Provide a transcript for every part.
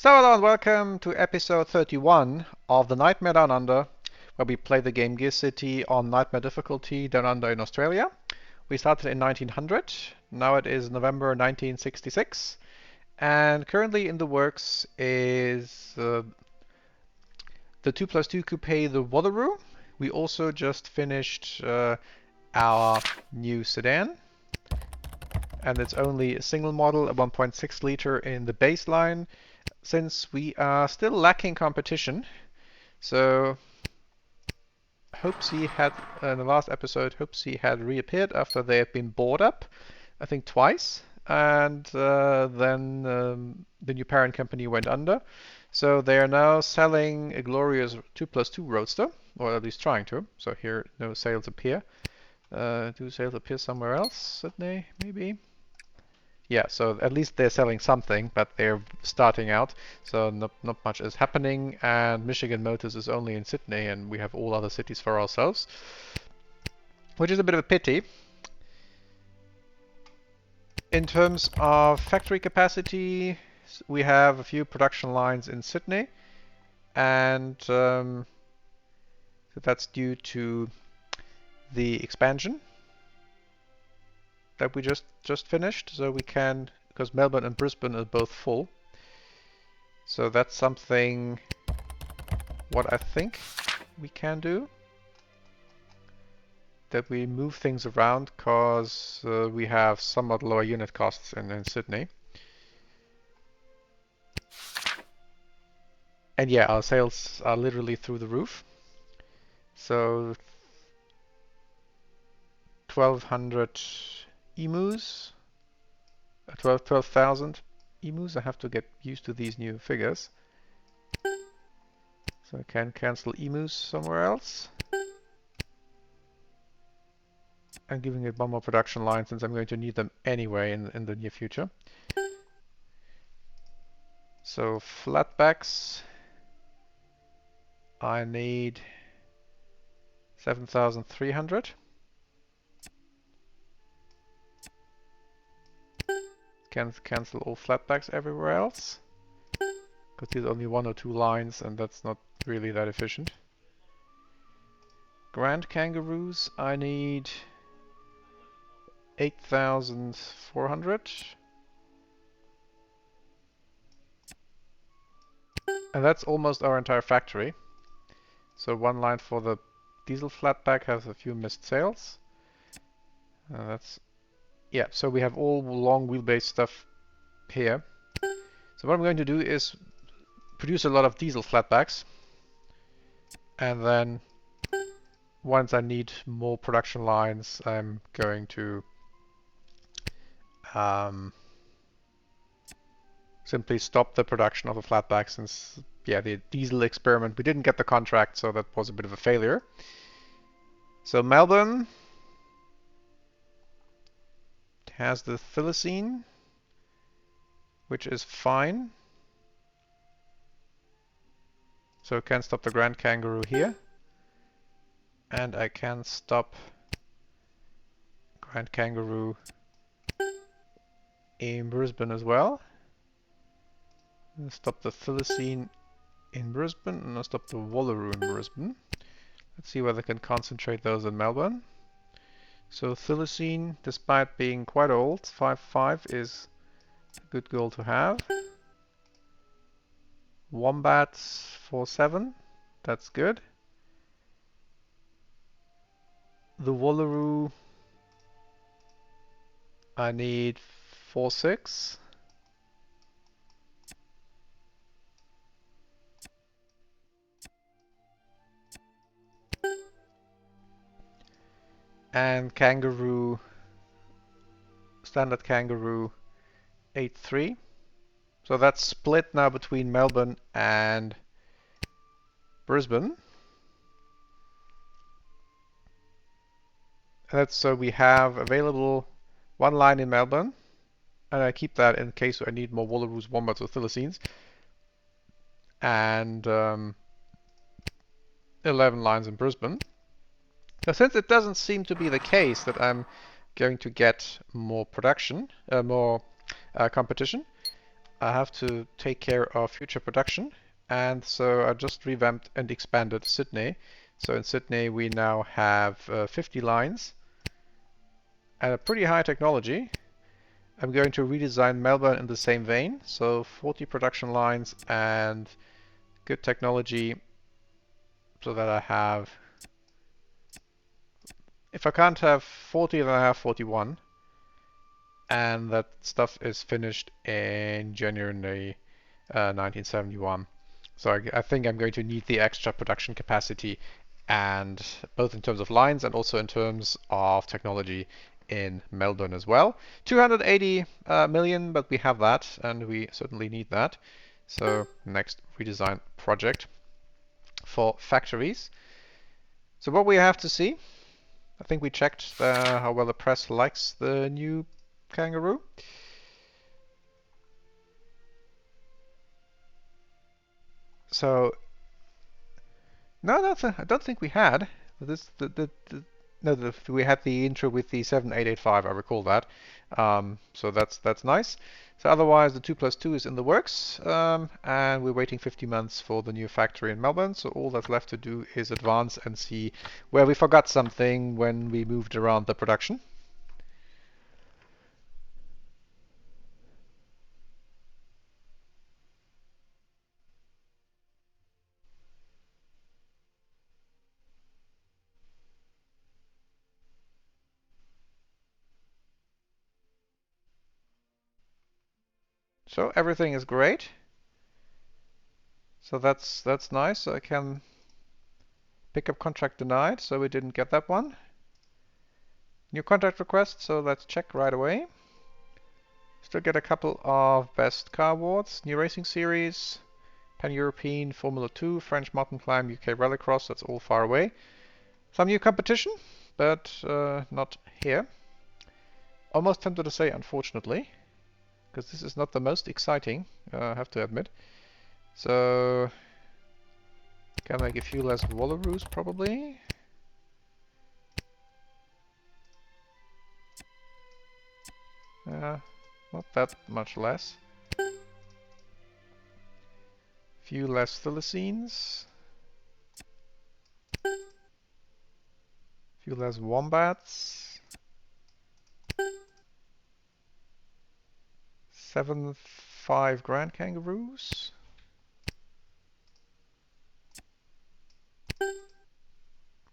So hello and welcome to episode 31 of the Nightmare Down Under, where we play the game GearCity on Nightmare difficulty down under in Australia. We started in 1900, now it is November 1966, and currently in the works is the 2+2 Coupe, the Wallaroo. We also just finished our new sedan, and it's only a single model, a 1.6 liter in the baseline, since we are still lacking competition. So Hopesy had, in the last episode, Hopesy had reappeared after they had been bought up, I think twice, and then the new parent company went under. So they are now selling a glorious 2+2 Roadster, or at least trying to. So here no sales appear. Do sales appear somewhere else? Sydney, maybe? Yeah, so at least they're selling something, but they're starting out, so not much is happening, and Michigan Motors is only in Sydney, and we have all other cities for ourselves, which is a bit of a pity. In terms of factory capacity, we have a few production lines in Sydney, and so that's due to the expansion that we just finished, so we can, because Melbourne and Brisbane are both full. So that's something what I think we can do. That we move things around because we have somewhat lower unit costs in Sydney. And yeah, our sales are literally through the roof. So 1,200 emus, 12,000 emus. I have to get used to these new figures. So I can cancel emus somewhere else. I'm giving it one more production line since I'm going to need them anyway in the near future. So flatbacks, I need 7,300. Cancel all flatbacks everywhere else, because there's only one or two lines and that's not really that efficient. Grand Kangaroos, I need 8,400. And that's almost our entire factory. So one line for the diesel flatback has a few missed sales. Yeah, so we have all long wheelbase stuff here. So what I'm going to do is produce a lot of diesel flatbacks, and then once I need more production lines, I'm going to simply stop the production of the flatback, since yeah, the diesel experiment, we didn't get the contract, so that was a bit of a failure. So Melbourne has the Thylacine, which is fine. So I can stop the Grand Kangaroo here. And I can stop Grand Kangaroo in Brisbane as well. I'll stop the Thylacine in Brisbane, and I'll stop the Wallaroo in Brisbane. Let's see whether I can concentrate those in Melbourne. So Thylacine, despite being quite old, 5.5 is a good goal to have. Wombats 4.7, that's good. The Wallaroo, I need 4.6. And Kangaroo, standard Kangaroo 8.3. So that's split now between Melbourne and Brisbane. And that's so we have available one line in Melbourne, and I keep that in case I need more Wallaroos, Wombats, or Thylacines. And 11 lines in Brisbane. Now, since it doesn't seem to be the case that I'm going to get more production, more competition, I have to take care of future production, and so I just revamped and expanded Sydney. So in Sydney we now have 50 lines and a pretty high technology. I'm going to redesign Melbourne in the same vein, so 40 production lines and good technology so that I have, if I can't have 40, then I have 41. And that stuff is finished in January 1971. So I think I'm going to need the extra production capacity, and both in terms of lines and also in terms of technology in Melbourne as well. 280 million, but we have that, and we certainly need that. So next redesign project for factories. So what we have to see, I think we checked how well the press likes the new Kangaroo. So no, I don't think we had. This the no, we had the intro with the 7885. I recall that. So that's nice. So otherwise, the 2+2 is in the works, and we're waiting 50 months for the new factory in Melbourne. So all that's left to do is advance and see where we forgot something when we moved around the production. So everything is great. So that's nice. So I can pick up contract denied. So we didn't get that one. New contract request. So let's check right away. Still get a couple of best car awards. New racing series, Pan-European, Formula 2, French mountain climb, UK rallycross. That's all far away. Some new competition, but not here. Almost tempted to say unfortunately, because this is not the most exciting, I have to admit. So can make a few less Wallaroos probably. Not that much less. Few less Thylacines. Few less Wombats. 7.5 Grand Kangaroos.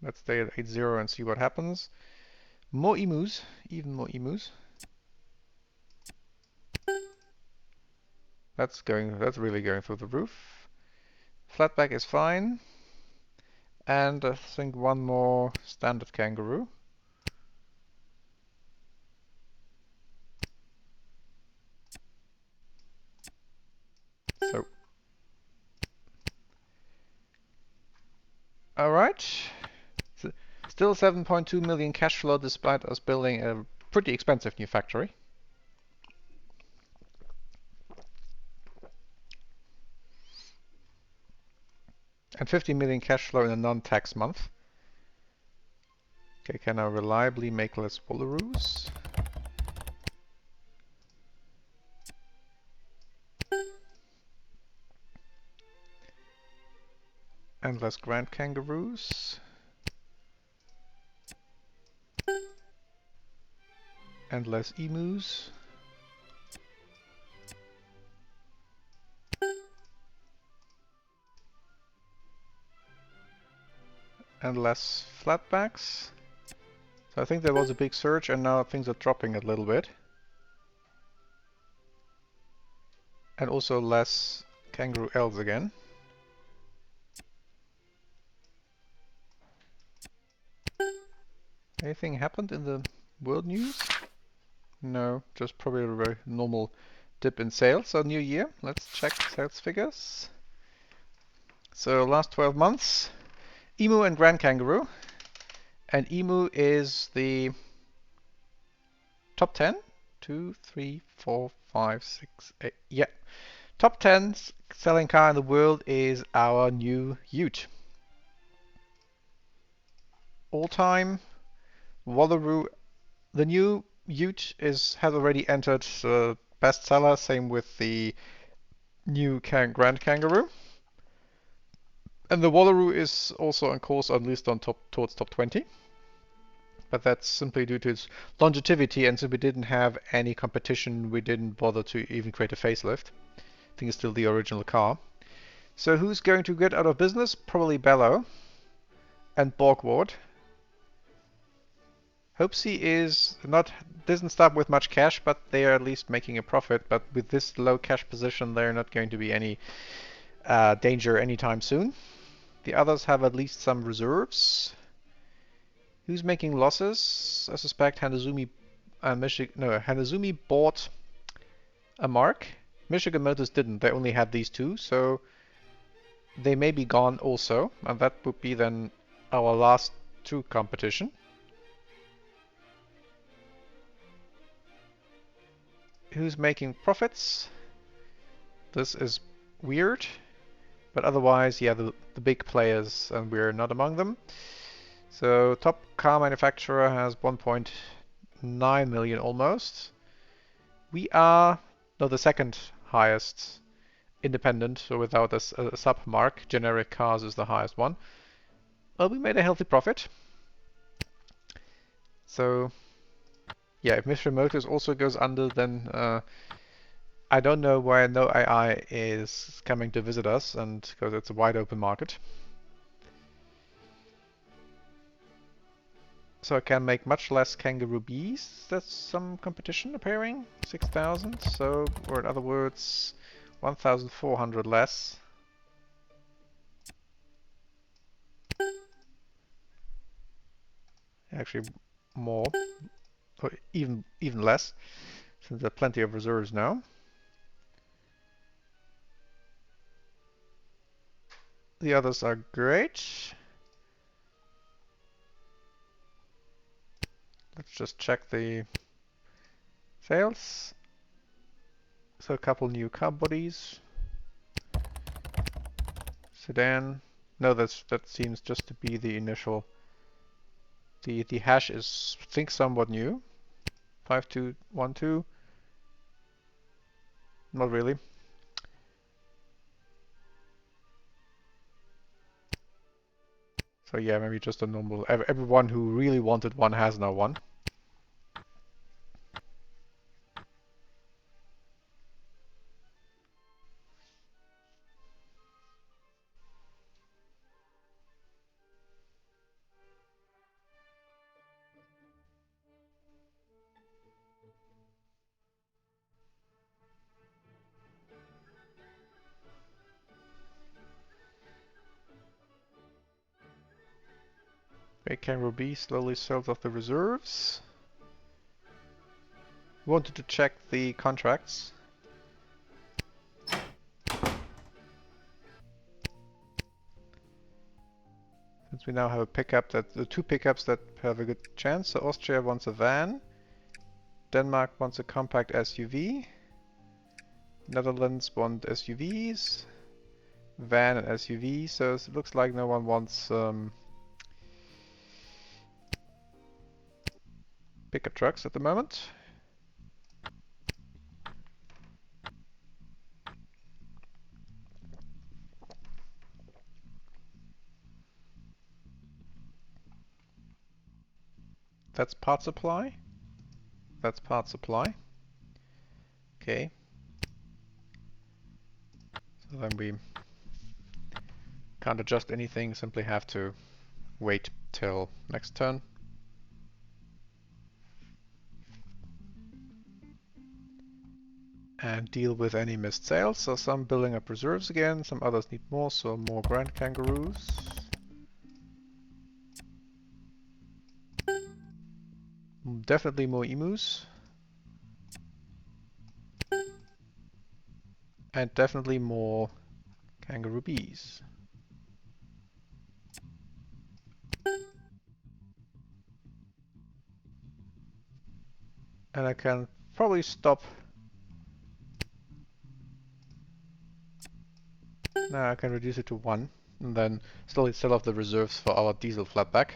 Let's stay at 8.0 and see what happens. More emus, even more emus. That's really going through the roof. Flatback is fine. And I think one more standard kangaroo. So, alright. Still 7.2 million cash flow despite us building a pretty expensive new factory. And 50 million cash flow in a non-tax month. Okay, can I reliably make less Wallaroos? And less Grand Kangaroos. And less emus. And less flatbacks. So I think there was a big surge and now things are dropping a little bit. And also less kangaroo elves again. Anything happened in the world news? No, just probably a very normal dip in sales. So new year, let's check sales figures. So last 12 months, Emu and Grand Kangaroo. And Emu is the top 10. 2, 3, 4, 5, 6, 8. Yeah. Top 10 selling car in the world is our new Ute. All time Wallaroo. The new Ute has already entered bestseller. Same with the new Grand Kangaroo. And the Wallaroo is also on course, at least on towards top 20. But that's simply due to its longevity, and since we didn't have any competition, we didn't bother to even create a facelift. I think it's still the original car. So who's going to get out of business? Probably Bellow and Borgward. Hopesy is not doesn't start with much cash, but they are at least making a profit. But with this low cash position, they're not going to be any danger anytime soon. The others have at least some reserves. Who's making losses? I suspect Hanazumi, Hanazumi bought a mark. Michigan Motors didn't. They only had these two, so they may be gone also, and that would be then our last true competition. Who's making profits? This is weird, but otherwise, yeah, the big players, and we're not among them. So top car manufacturer has 1.9 million almost. We are the second highest independent, so without a sub mark. Generic cars is the highest one. Well, we made a healthy profit. So yeah, if Mr. Motors also goes under, then I don't know why no AI is coming to visit us, and because it's a wide open market. So I can make much less Kangaroo Bees. That's some competition appearing. 6,000. So, or in other words, 1,400 less. Actually, more, or even less, since there are plenty of reserves now. The others are great. Let's just check the sales. So a couple new car bodies. Sedan. No, that seems just to be the initial. The hash is, I think, somewhat new. 5212. Not really. So yeah, maybe just a normal. Everyone who really wanted one has now one. Okay, Kangaroo B slowly sells off the reserves. Wanted to check the contracts. Since we now have a pickup the two pickups that have a good chance. So Austria wants a van. Denmark wants a compact SUV. Netherlands want SUVs. Van and SUV. So it looks like no one wants pickup trucks at the moment. That's part supply. That's part supply. Okay. So then we can't adjust anything, simply have to wait till next turn. And deal with any missed sales. So some building up reserves again, some others need more, so more Grand Kangaroos. Definitely more emus. And definitely more Kangaroo Bees. And I can probably stop. Now I can reduce it to 1 and then slowly sell off the reserves for our diesel flatback.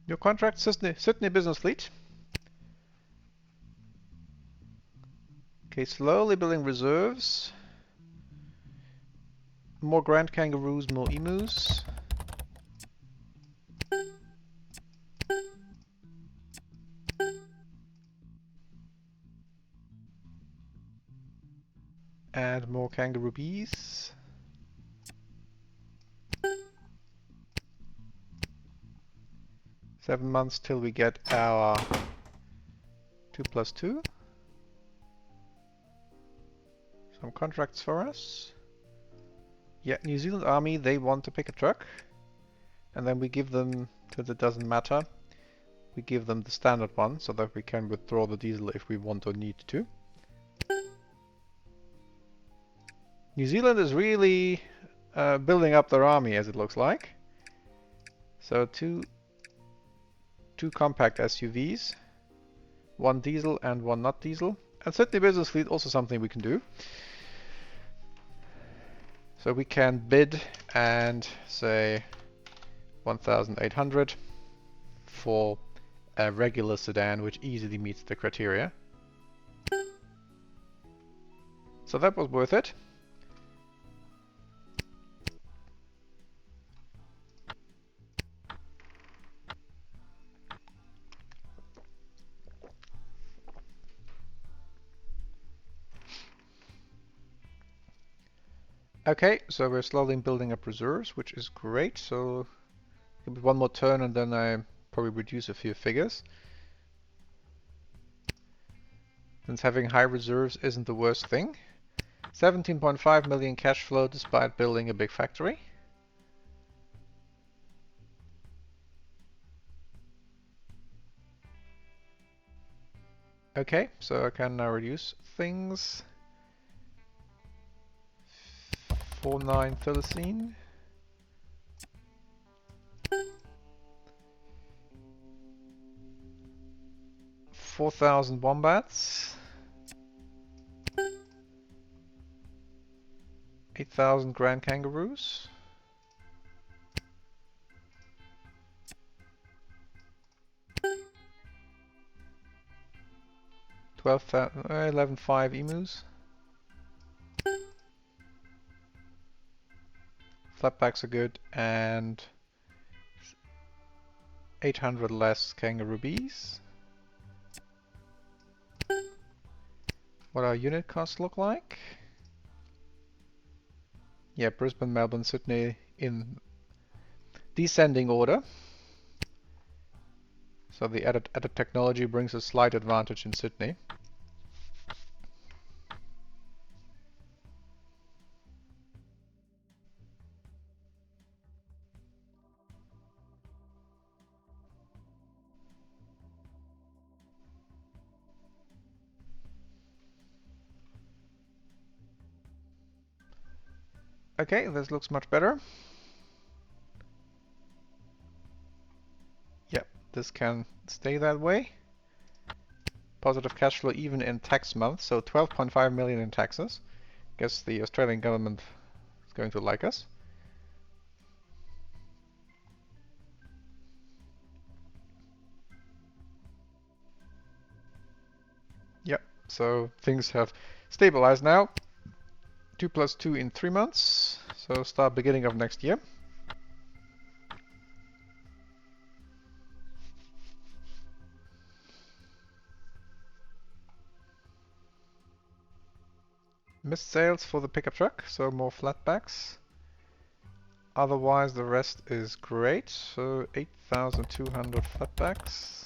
Your contract, Sydney Business Fleet. Okay, slowly building reserves. More Grand Kangaroos, more Emus. And more Kangaroo Bees. Seven months till we get our 2+2. Some contracts for us. Yeah, New Zealand Army, they want to pick a truck. And then we give them, since it doesn't matter, we give them the standard one so that we can withdraw the diesel if we want or need to. New Zealand is really building up their army, as it looks like. So two compact SUVs, one diesel and one not diesel. And Sydney Business Fleet, also something we can do. So we can bid and say 1,800 for a regular sedan, which easily meets the criteria. So that was worth it. Okay, so we're slowly building up reserves, which is great. So give it one more turn and then I probably reduce a few figures. Since having high reserves isn't the worst thing. 17.5 million cash flow despite building a big factory. Okay, so I can now reduce things. 49 Thylacine. 4,000 wombats. 8,000 grand kangaroos. 11,500 emus. Flatbacks are good, and 800 less kangaroo bees. What our unit costs look like? Yeah, Brisbane, Melbourne, Sydney in descending order. So the added technology brings a slight advantage in Sydney. Okay, this looks much better. Yep, this can stay that way. Positive cash flow even in tax months, so 12.5 million in taxes. Guess the Australian government is going to like us. Yep, so things have stabilized now. 2+2 in 3 months, so start beginning of next year. Missed sales for the pickup truck, so more flatbacks. Otherwise the rest is great, so 8,200 flatbacks.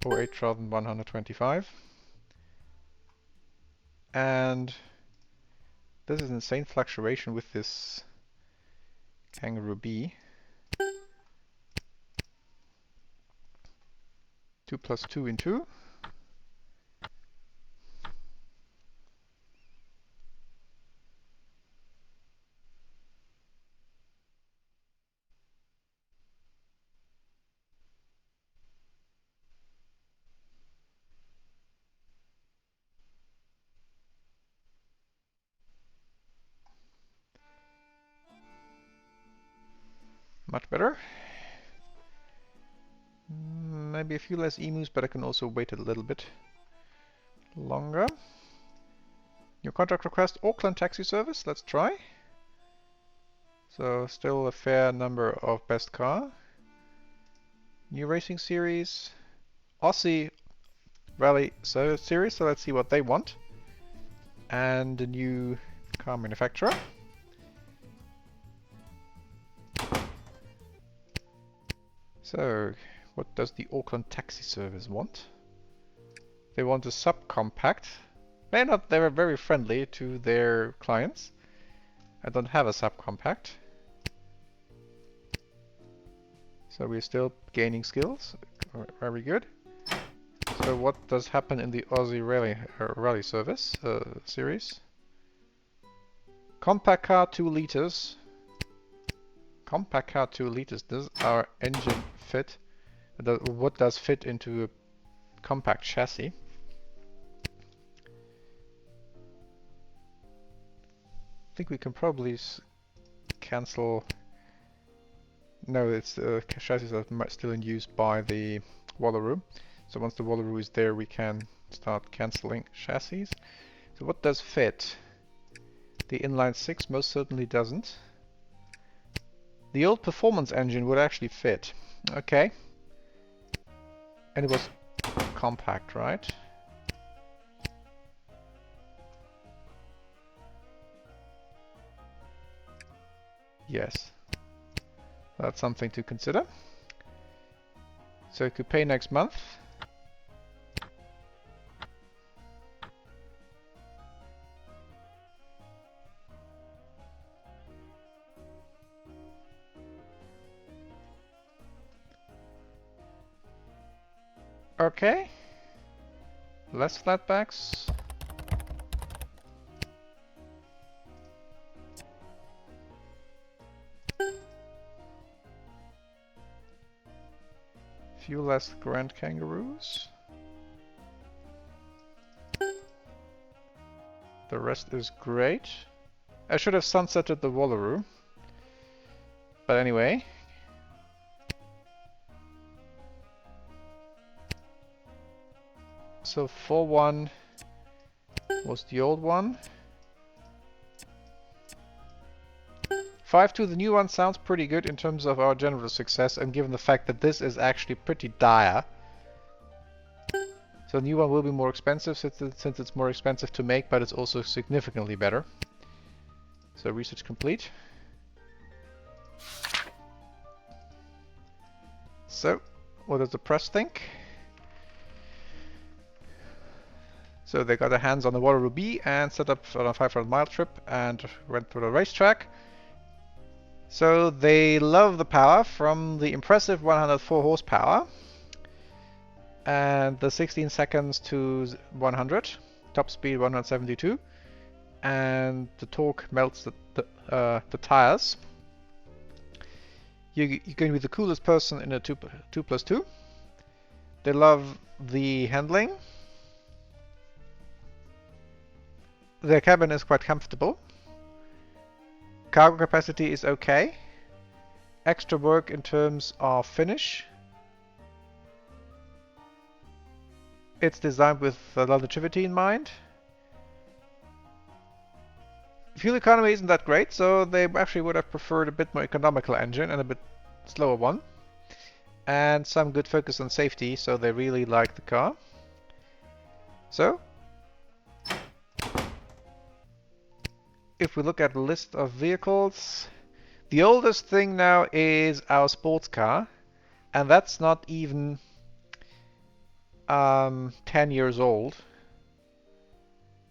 Or 8,125. And this is insane fluctuation with this Kangaroo B. 2+2 in 2. much better. Maybe a few less emus, but I can also wait a little bit longer. New contract request, Auckland taxi service, let's try. So still a fair number of best car. New racing series, Aussie Rally series, so let's see what they want. And a new car manufacturer. So, what does the Auckland taxi service want? They want a subcompact. They're very friendly to their clients. I don't have a subcompact. So we're still gaining skills. Very good. So what does happen in the Aussie rally service series? Compact car 2 liters. Compact car 2 liters. Does our engine fit? What does fit into a compact chassis? I think we can probably cancel. No, it's chassis are still in use by the Wallaroo. So once the Wallaroo is there, we can start cancelling chassis. So what does fit? The inline 6 most certainly doesn't. The old performance engine would actually fit. Okay. And it was compact, right? Yes. That's something to consider. So you could pay next month. Okay. Less flatbacks. Few less Grand Kangaroos. The rest is great. I should have sunsetted the Wallaroo. But anyway. So 4-1 was the old one. 5-2, the new one, sounds pretty good in terms of our general success, and given the fact that this is actually pretty dire. So the new one will be more expensive since it's more expensive to make, but it's also significantly better. So research complete. So, what does the press think? So they got their hands on the Wallaroo B and set up on a 500-mile trip and went to the racetrack. So they love the power from the impressive 104 horsepower and the 16 seconds to 100, top speed 172, and the torque melts the tires. You're going to be the coolest person in a 2+2. They love the handling. The cabin is quite comfortable. Cargo capacity is okay. Extra work in terms of finish. It's designed with longevity in mind. Fuel economy isn't that great, so they actually would have preferred a bit more economical engine and a bit slower one. And some good focus on safety, so they really like the car. So, if we look at the list of vehicles, the oldest thing now is our sports car, and that's not even 10 years old.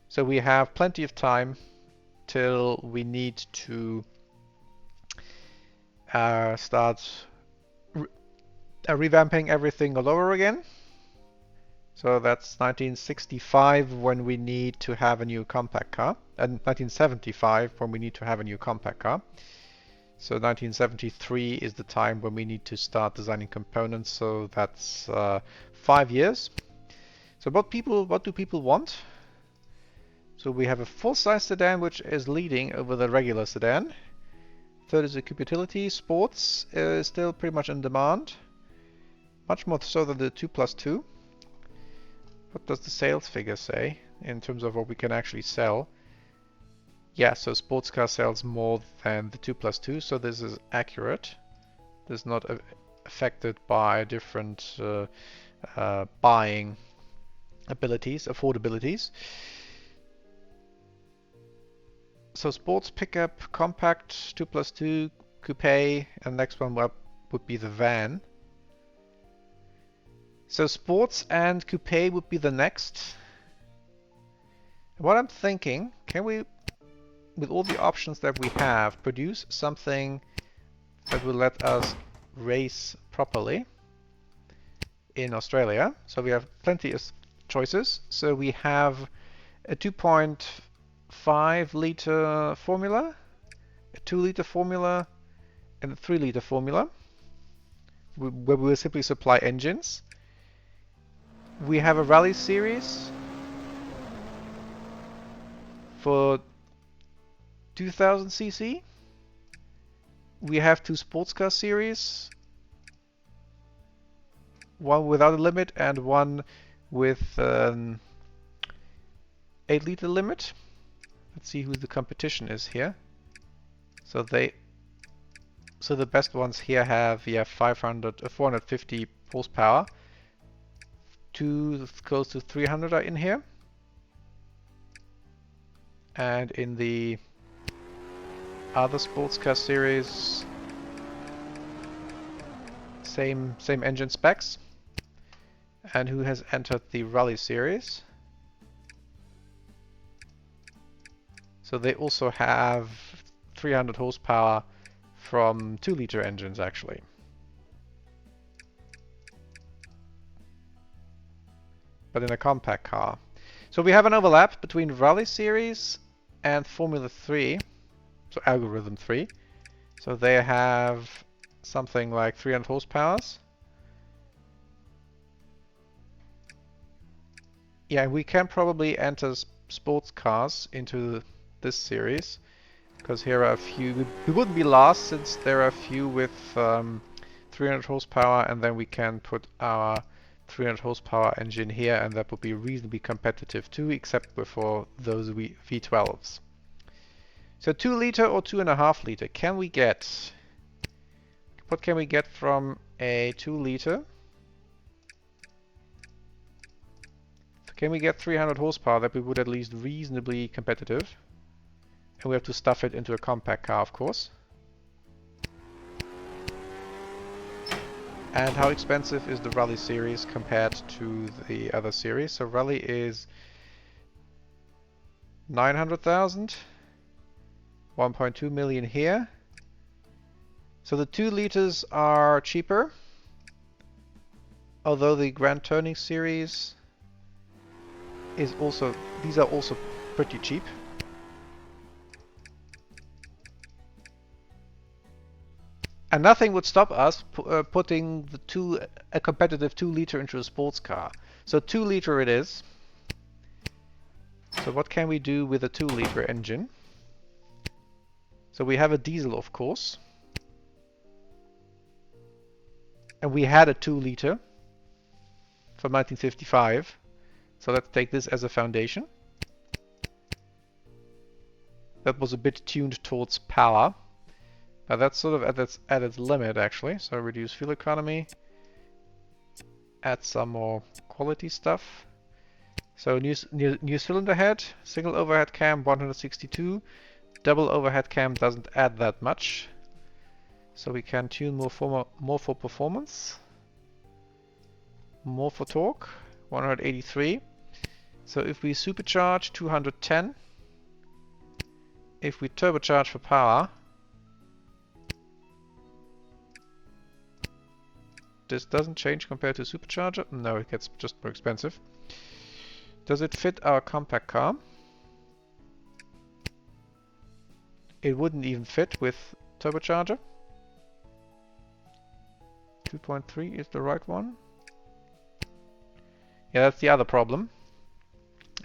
So we have plenty of time till we need to start revamping everything all over again. So that's 1965 when we need to have a new compact car, and 1975 when we need to have a new compact car. So 1973 is the time when we need to start designing components, so that's 5 years. So what do people want? So we have a full-size sedan which is leading over the regular sedan. Third is the utility. Sports is still pretty much in demand. Much more so than the 2+2. What does the sales figure say in terms of what we can actually sell? Yeah, so sports car sells more than the 2+2, so this is accurate. This is not affected by different buying abilities, affordabilities. So sports pickup, compact, 2+2, coupe, and next one would be the van. So sports and coupe would be the next. What I'm thinking, can we, with all the options that we have, produce something that will let us race properly in Australia? So we have plenty of choices. So we have a 2.5 liter formula, a 2 liter formula, and a 3 liter formula, where we will simply supply engines. We have a rally series for 2000 cc. We have 2 sports car series, one without a limit and one with an 8 liter limit. Let's see who the competition is here. So the best ones here have 450 horsepower. 2 close to 300 are in here. And in the other sports car series, same engine specs. And who has entered the rally series? So they also have 300 horsepower from 2 liter engines actually. But in a compact car. So we have an overlap between Rally Series and Formula 3, so Algorithm 3. So they have something like 300 horsepower. Yeah, we can probably enter sports cars into this series, because here are a few. We wouldn't be lost since there are a few with 300 horsepower, and then we can put our 300 horsepower engine here, and that would be reasonably competitive too, except for those V12s. So 2 liter or 2.5 liter, can we get? What can we get from a 2 liter? Can we get 300 horsepower that we would at least reasonably competitive? And we have to stuff it into a compact car, of course. And how expensive is the Rally series compared to the other series? So Rally is 900,000, 1.2 million here. So the 2 liters are cheaper, although the Grand Turning series is also, these are also pretty cheap. And nothing would stop us putting a competitive 2 liter into a sports car. So 2 liter it is. So what can we do with a 2 liter engine? So we have a diesel, of course. And we had a 2 liter from 1955. So let's take this as a foundation. That was a bit tuned towards power. Now that's sort of at its limit actually, so reduce fuel economy, add some more quality stuff. So new cylinder head, single overhead cam 162, double overhead cam doesn't add that much. So we can tune more for performance, more for torque, 183. So if we supercharge, 210. If we turbocharge for power, this doesn't change compared to supercharger. No, it gets just more expensive. Does it fit our compact car? It wouldn't even fit with turbocharger. 2.3 is the right one. Yeah, that's the other problem.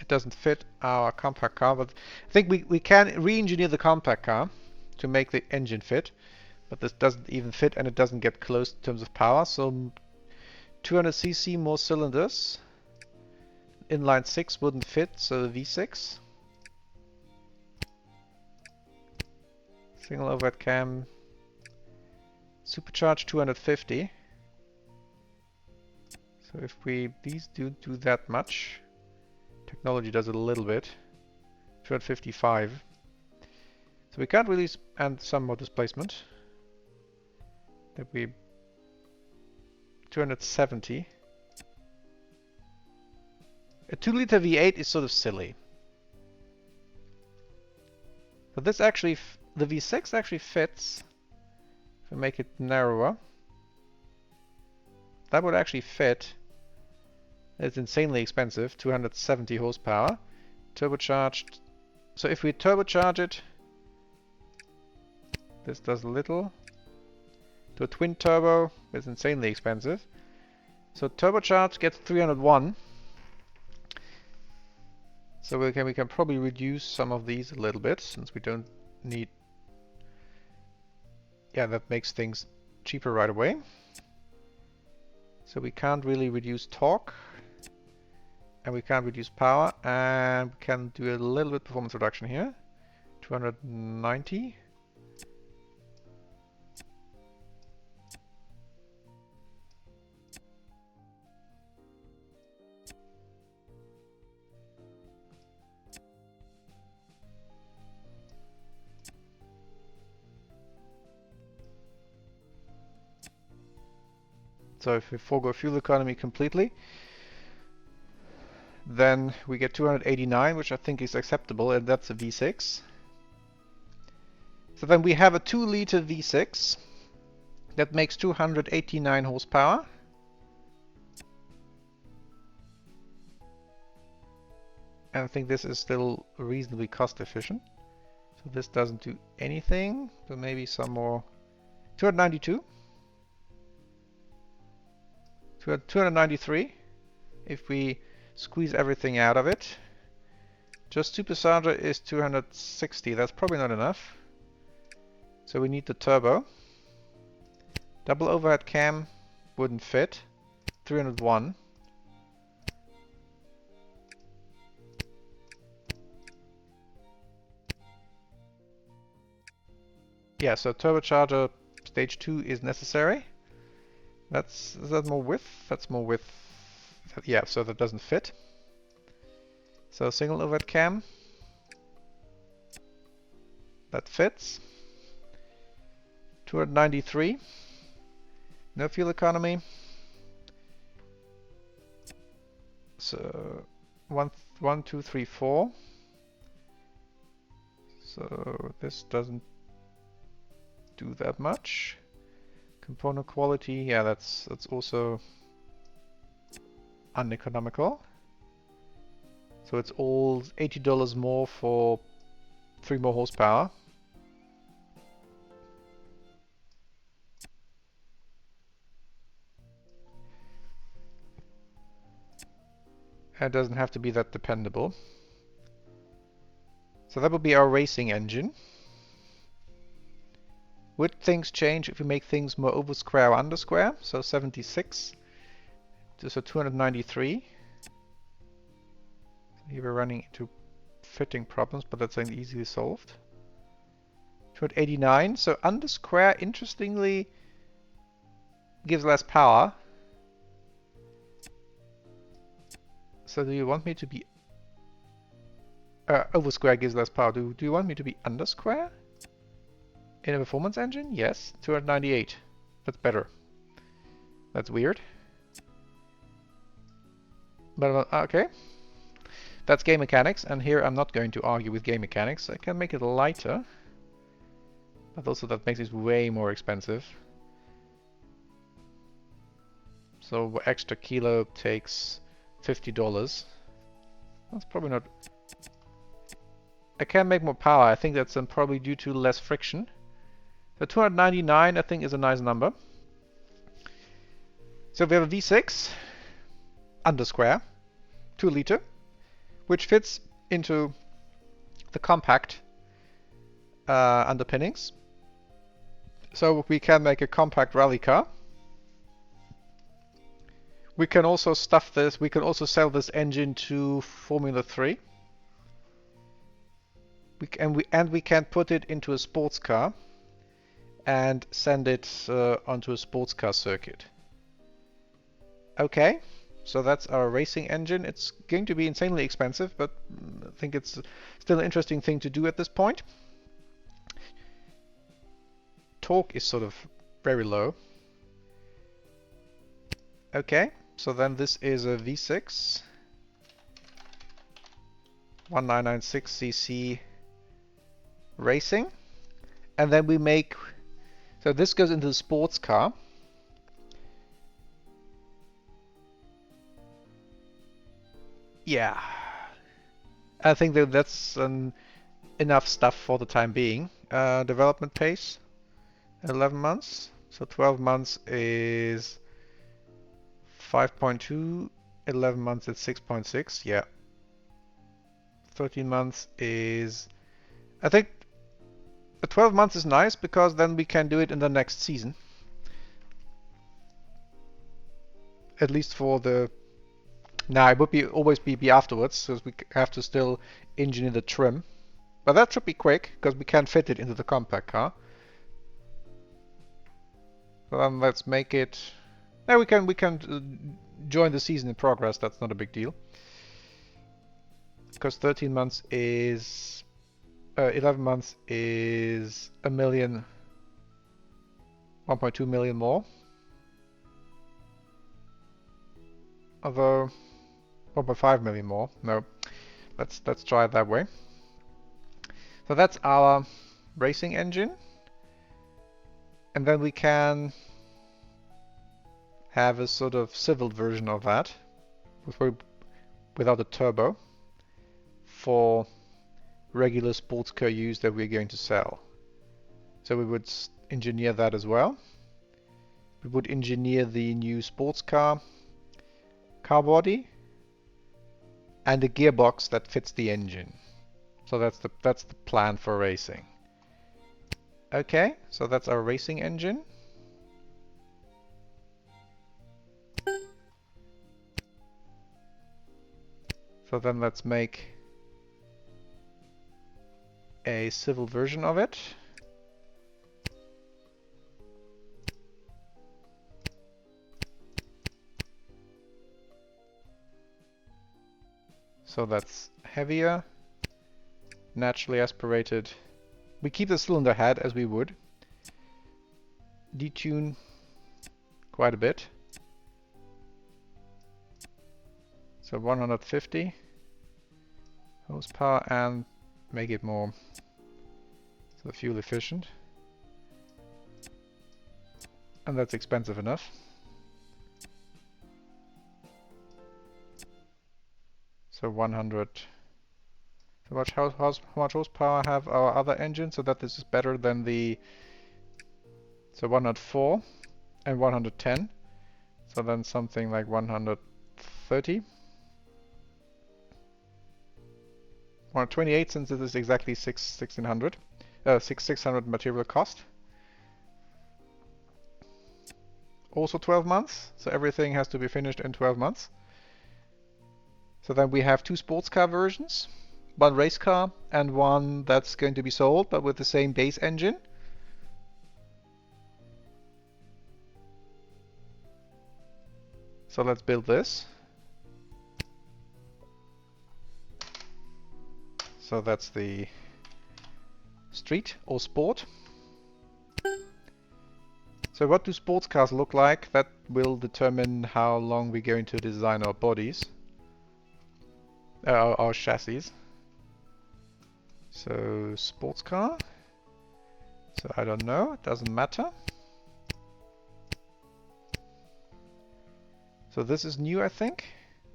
It doesn't fit our compact car, but I think we can re-engineer the compact car to make the engine fit, but this doesn't even fit and it doesn't get close in terms of power. So 200cc more cylinders. Inline 6 wouldn't fit, so the V6. Single overhead cam. Supercharged 250. So if these do that much, technology does it a little bit. 255. So we can't really, and some more displacement. That we 270. A 2-liter V8 is sort of silly. But this actually, the V6 actually fits. If we make it narrower, that would actually fit. It's insanely expensive, 270 horsepower, turbocharged. So if we turbocharge it, this does a little. To a twin turbo, it's insanely expensive. So turbocharged gets 301. So we can probably reduce some of these a little bit, since we don't need. Yeah, that makes things cheaper right away. So we can't really reduce torque, and we can't reduce power, and we can do a little bit performance reduction here. 290. So if we forego fuel economy completely, then we get 289, which I think is acceptable, and that's a V6. So then we have a 2-liter V6 that makes 289 horsepower. And I think this is still reasonably cost efficient. So this doesn't do anything, but maybe some more. 292. 293 if we squeeze everything out of it. Just supercharger is 260. That's probably not enough. So we need the turbo. Double overhead cam wouldn't fit. 301. Yeah, so turbocharger stage 2 is necessary. Is that more width? That's more width. Yeah, so that doesn't fit. So single overhead cam. That fits. 293. No fuel economy. So 1, 2, 3, 4. So this doesn't do that much. Component quality, yeah, that's also uneconomical. So it's all $80 more for 3 more horsepower. And it doesn't have to be that dependable. So that would be our racing engine. Would things change if we make things more over square or under square? So 76. So 293. Here we're running into fitting problems, but that's easily solved. 289. So under square, interestingly, gives less power. So do you want me to be... over square gives less power. Do you want me to be under square? In a performance engine? Yes. 298. That's better. That's weird. But okay. That's game mechanics, and here I'm not going to argue with game mechanics. I can make it lighter. But also that makes it way more expensive. So extra kilo takes $50. That's probably not... I can make more power. I think that's probably due to less friction. So 299 I think is a nice number. So we have a V6 under square, 2-liter, which fits into the compact underpinnings. So we can make a compact rally car. We can also stuff this, we can also sell this engine to Formula 3. We can put it into a sports car and send it onto a sports car circuit. Okay, so that's our racing engine. It's going to be insanely expensive, but I think it's still an interesting thing to do at this point. Torque is sort of very low. Okay, so then this is a V6 1996cc racing, and then we make, so this goes into the sports car. Yeah, I think that that's enough stuff for the time being. Development pace 11 months, so 12 months is 5.2, 11 months is 6.6. Yeah, 13 months is, I think 12 months is nice because then we can do it in the next season. At least for the, now it would be always be afterwards, so we have to still engineer the trim. But that should be quick because we can fit it into the compact car. So then let's make it. Now we can join the season in progress. That's not a big deal. Because 13 months is 11 months is a million, 1.2 million more. Although 1.5 million more. No, let's try it that way. So that's our racing engine. And then we can have a sort of civil version of that without a turbo for regular sports car use that we're going to sell. So we would engineer that as well. We would engineer the new sports car body and a gearbox that fits the engine. So that's the plan for racing. Okay, so that's our racing engine. So then let's make a civil version of it. So that's heavier, naturally aspirated. We keep the cylinder head as we would. Detune quite a bit. So 150 horsepower and make it more so fuel efficient. And that's expensive enough. So 100. So how much horsepower have our other engine? So that this is better than the. So 104 and 110. So then something like 130. 128, since this is exactly 600 material cost. Also 12 months, so everything has to be finished in 12 months. So then we have two sports car versions, one race car and one that's going to be sold but with the same base engine. So let's build this. So that's the street or sport. So what do sports cars look like? That will determine how long we're going to design our bodies, our chassis. So sports car. So I don't know, it doesn't matter. So this is new, I think.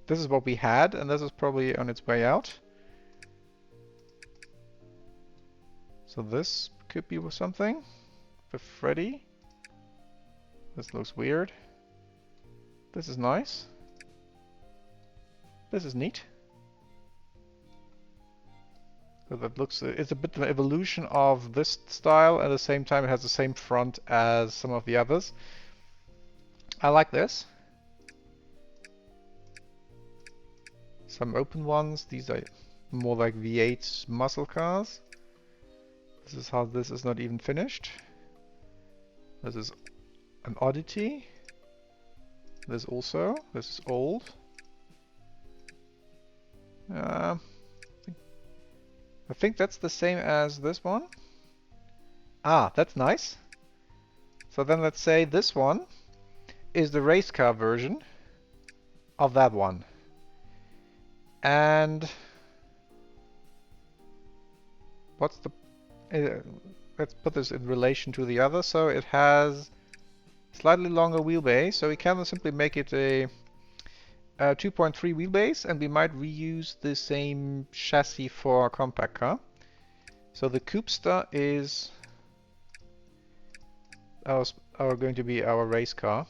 This is what we had, and this is probably on its way out. So this could be something for Freddy. This looks weird. This is nice. This is neat. So that looks, it's a bit of an evolution of this style. At the same time, it has the same front as some of the others. I like this. Some open ones. These are more like V8 muscle cars. This is how this is not even finished. This is an oddity. This also. This is old. I think that's the same as this one. Ah, that's nice. So then let's say this one is the race car version of that one. And what's the... let's put this in relation to the other. So it has slightly longer wheelbase, so we can simply make it a 2.3 wheelbase, and we might reuse the same chassis for a compact car. So the Coupster is going to be our race car.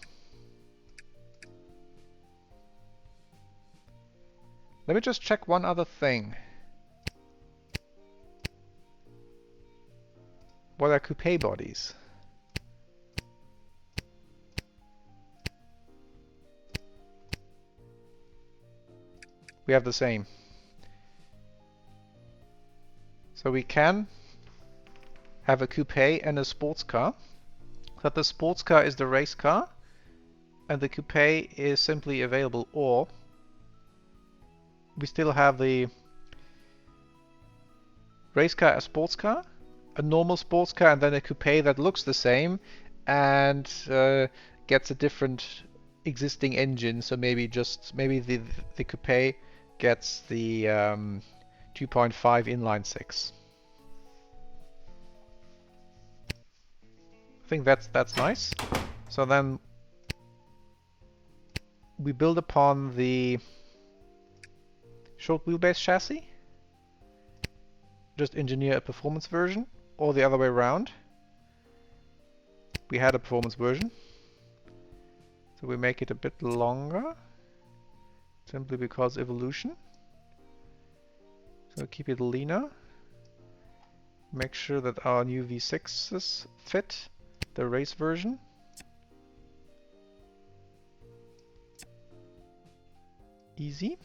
Let me just check one other thing. What are coupe bodies? We have the same. So we can have a coupe and a sports car. But the sports car is the race car, and the coupe is simply available, or we still have the race car as sports car, a normal sports car, and then a coupe that looks the same and gets a different existing engine. So maybe the coupe gets the 2.5 inline six. I think that's nice. So then we build upon the short wheelbase chassis. Just engineer a performance version, or the other way around. We had a performance version, so we make it a bit longer, simply because evolution. So keep it leaner. Make sure that our new V6s fit the race version. Easy.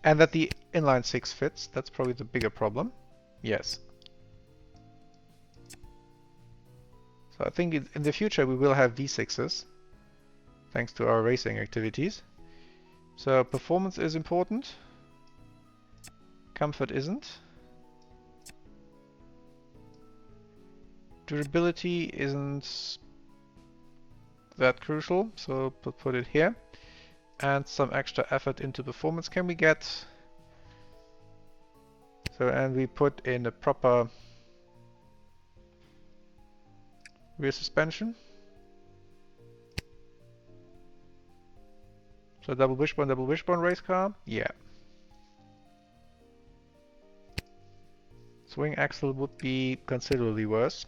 And that the inline six fits. That's probably the bigger problem. Yes. So I think in the future we will have V6s, thanks to our racing activities. So performance is important. Comfort isn't. Durability isn't that crucial, so put it here. And some extra effort into performance can we get. So, and we put in a proper rear suspension. So double wishbone race car? Yeah. Swing axle would be considerably worse.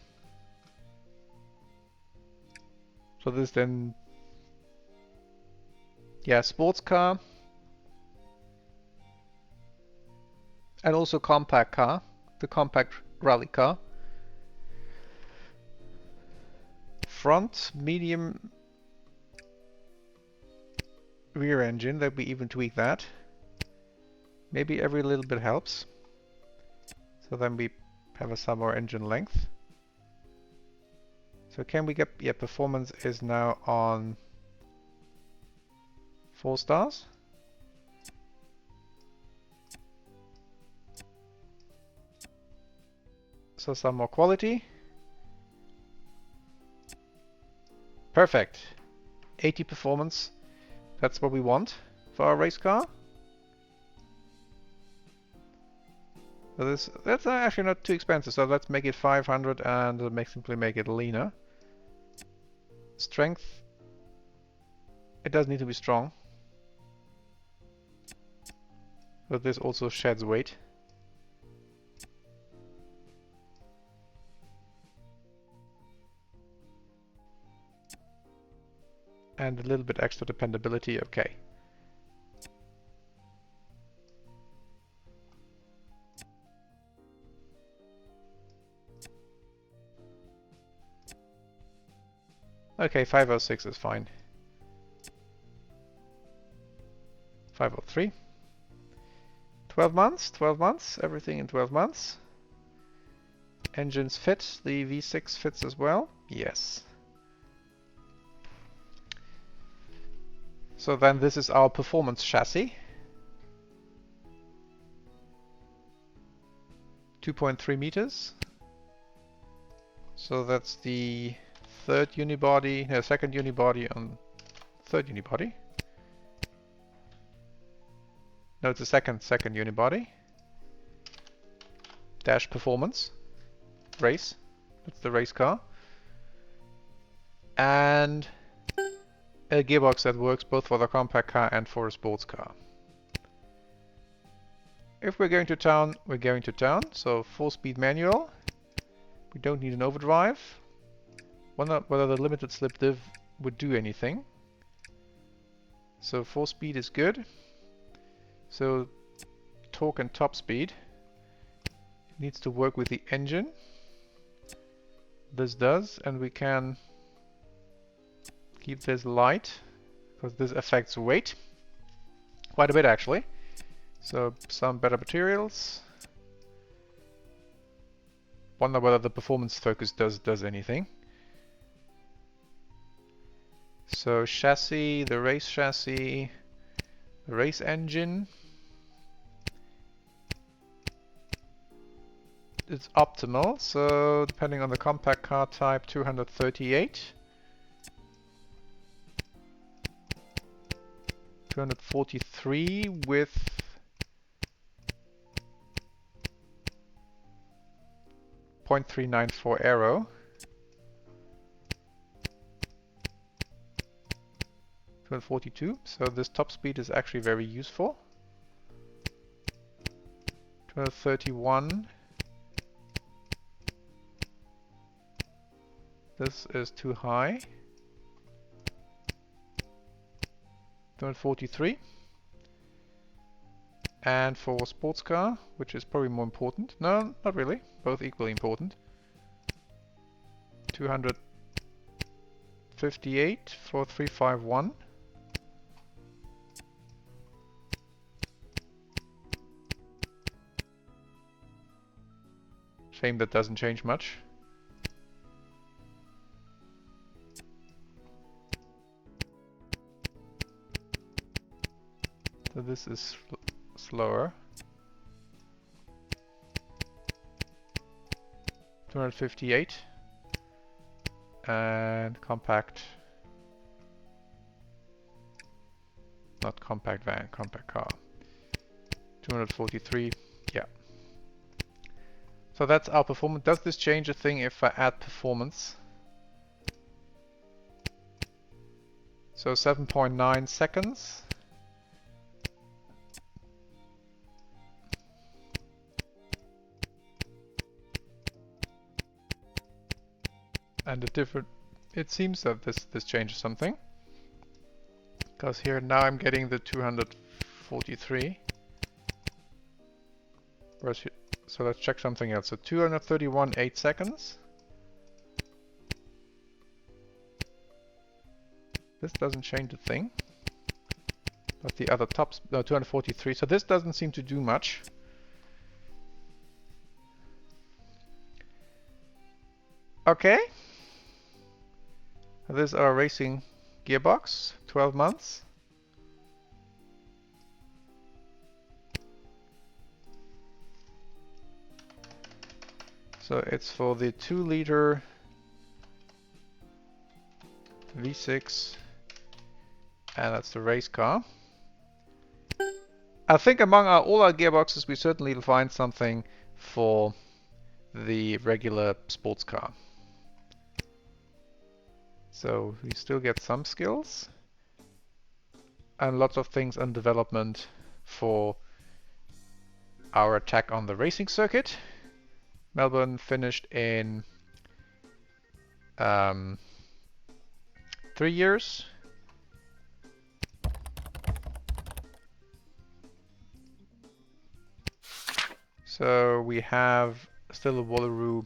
So this then, yeah, sports car. And also compact car, the compact rally car. Front, medium rear engine, that we even tweak that. Maybe every little bit helps. So then we have a some more engine length. So can we get, yeah, performance is now on 4 stars. So some more quality. Perfect. 80 performance. That's what we want for our race car. So that's actually not too expensive. So let's make it 500 and simply make it leaner. Strength. It does need to be strong. But this also sheds weight. And a little bit extra dependability, okay. Okay, 506 is fine. 503. 12 months, 12 months, everything in 12 months. Engines fit, the V6 fits as well. Yes. So then this is our performance chassis. 2.3 meters. So that's the second unibody on third unibody. No, it's the second unibody. Dash performance. Race. That's the race car. And a gearbox that works both for the compact car and for a sports car. If we're going to town, we're going to town. So 4-speed manual. We don't need an overdrive. Wonder whether the limited slip div would do anything. So 4-speed is good. So torque and top speed. It needs to work with the engine. This does, and we can keep this light because this affects weight quite a bit actually. So some better materials. Wonder whether the performance focus does anything. So chassis, the race chassis, the race engine. It's optimal, so depending on the compact car type, 238. 243 with 0.394 aero. 242, so this top speed is actually very useful. 231. This is too high. 243. And for sports car, which is probably more important. No, not really. Both equally important. 258 for 351. Shame that doesn't change much. So this is slower. 258. And compact. Not compact van, compact car. 243. Yeah. So that's our performance. Does this change a thing if I add performance? So 7.9 seconds. And the different, it seems that this changes something. Because here now I'm getting the 243. Whereas here, so let's check something else. So 231 8 seconds. This doesn't change a thing. But the other tops, no, 243. So this doesn't seem to do much. Okay. This is our racing gearbox, 12 months. So it's for the 2-liter V6, and that's the race car. I think among all our gearboxes we certainly will find something for the regular sports car. So we still get some skills and lots of things in development for our attack on the racing circuit. Melbourne finished in 3 years. So we have still a Wallaroo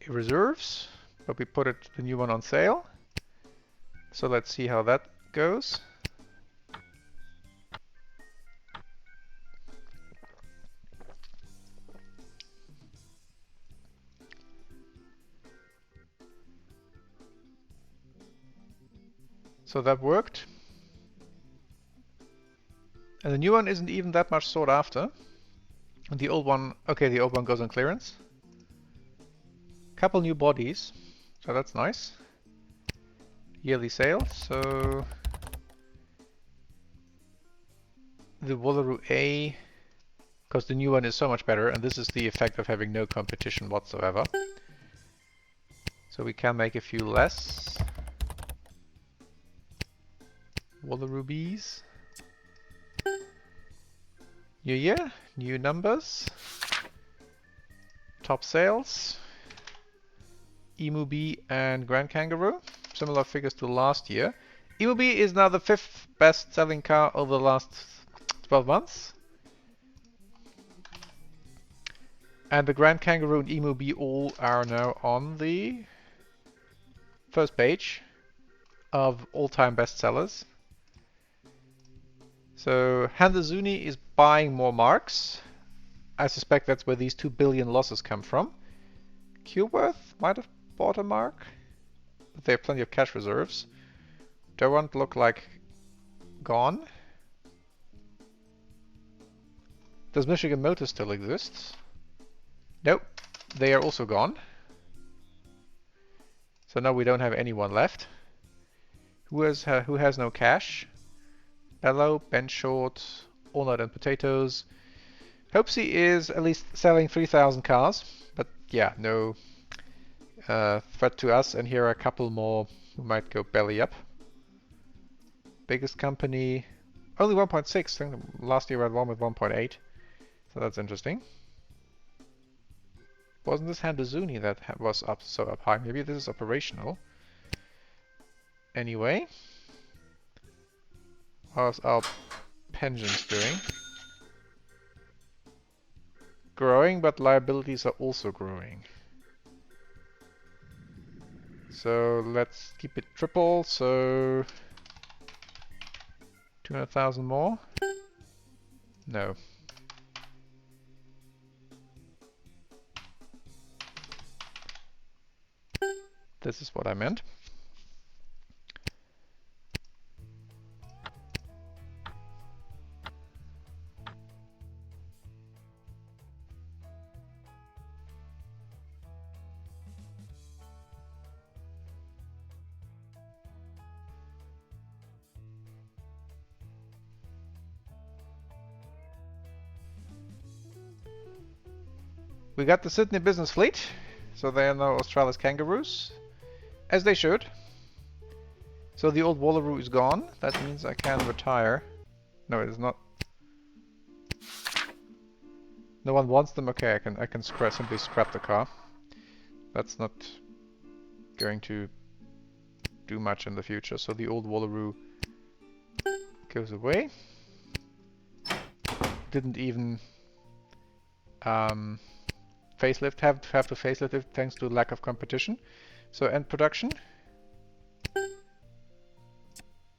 reserves, but we put the new one on sale. So let's see how that goes. So that worked. And the new one isn't even that much sought after. And the old one, okay, the old one goes on clearance. Couple new bodies, so that's nice. Yearly sale, so the Wallaroo A, because the new one is so much better, and this is the effect of having no competition whatsoever. So we can make a few less Wallaroo Bs. New year, new numbers, top sales, Emu B and Grand Kangaroo, similar figures to last year. Emu B is now the 5th best selling car over the last 12 months. And the Grand Kangaroo and Emu B all are now on the first page of all-time bestsellers. So Handazuni is buying more marks. I suspect that's where these 2 billion losses come from. Qworth might have bought a mark, but they have plenty of cash reserves. Durant look like gone. Does Michigan Motors still exist? Nope, they are also gone. So now we don't have anyone left. Who has no cash? Bellow, Ben Short, All Night and Potatoes. Hopesy is at least selling 3,000 cars, but yeah, no threat to us. And here are a couple more who might go belly up. Biggest company, only 1.6. I think last year we had one with 1.8, so that's interesting. Wasn't this Handazuni that was up high? Maybe this is operational. Anyway, how's our pensions doing? Growing, but liabilities are also growing. So let's keep it triple, so 200,000 more? No. This is what I meant. We got the Sydney Business Fleet, so they are now Australis Kangaroos, as they should. So the old Wallaroo is gone. That means I can retire. No, it is not. No one wants them. Okay, I can simply scrap the car. That's not going to do much in the future. So the old Wallaroo goes away. Didn't even facelift have to facelift it thanks to lack of competition. So end production.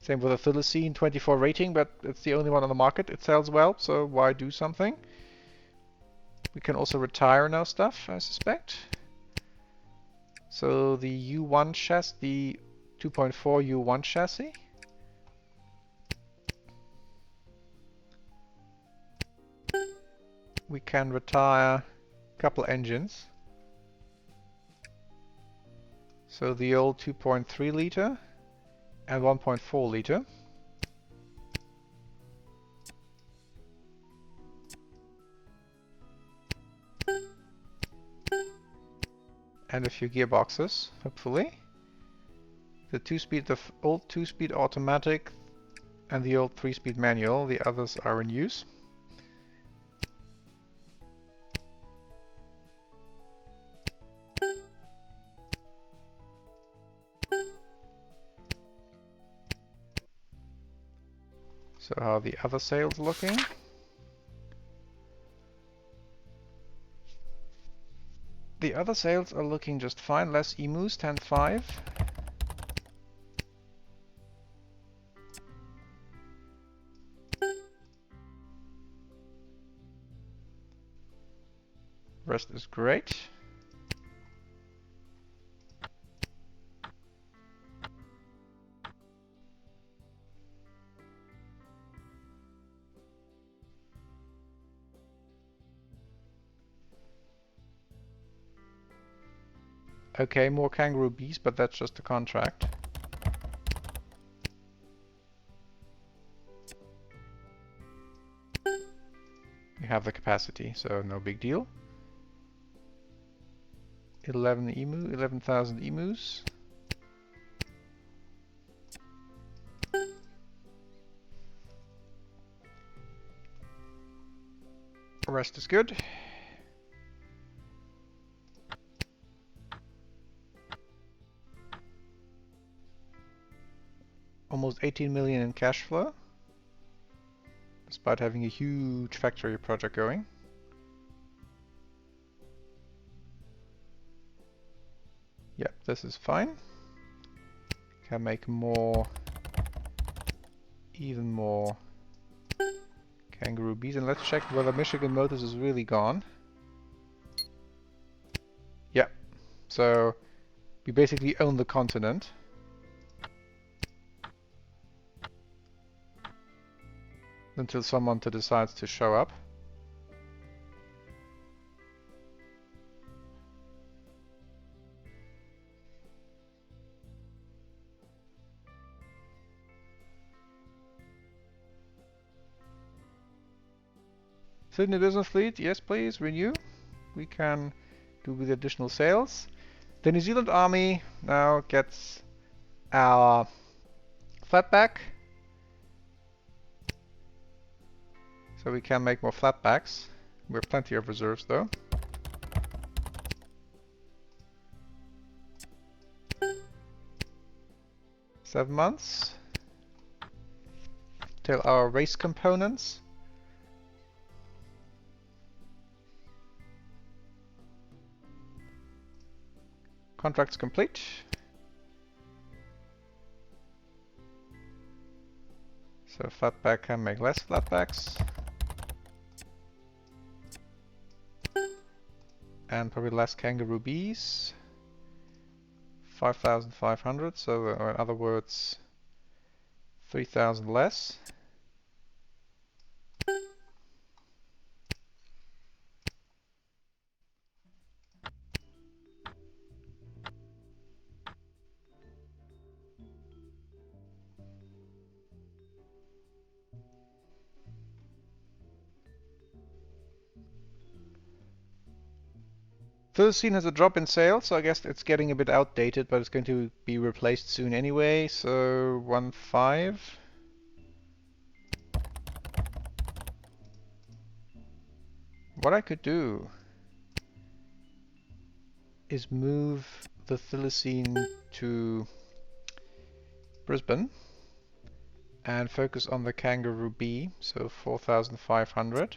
Same with the Thylacine, 24 rating, but it's the only one on the market. It sells well, so why do something? We can also retire now stuff, I suspect. So the U1 chassis, the 2.4 U1 chassis. We can retire a couple engines. So the old 2.3 liter and 1.4 liter. And a few gearboxes, hopefully. The old 2-speed automatic and the old 3-speed manual. The others are in use. So how are the other sales looking? The other sales are looking just fine. Less emus, 10.5. Rest is great. Okay, more kangaroo bees, but that's just a contract. We have the capacity, so no big deal. 11,000 emus. The rest is good. Almost 18 million in cash flow, despite having a huge factory project going. Yep, this is fine. Can make more, even more kangaroo bees. And let's check whether Michigan Motors is really gone. Yep, so we basically own the continent. Until someone decides to show up. Sydney Business Fleet, yes please, renew. We can do with additional sales. The New Zealand Army now gets our flatback. So we can make more flatbacks. We have plenty of reserves though. Seven months. Till our race components. Contracts complete. So flatback can make less flatbacks. And probably less kangaroo bees. 5,500, so in other words 3,000 less. Philistine has a drop in sales, so I guess it's getting a bit outdated, but it's going to be replaced soon anyway, so 1.5. What I could do is move the Philistine to Brisbane and focus on the kangaroo bee, so 4,500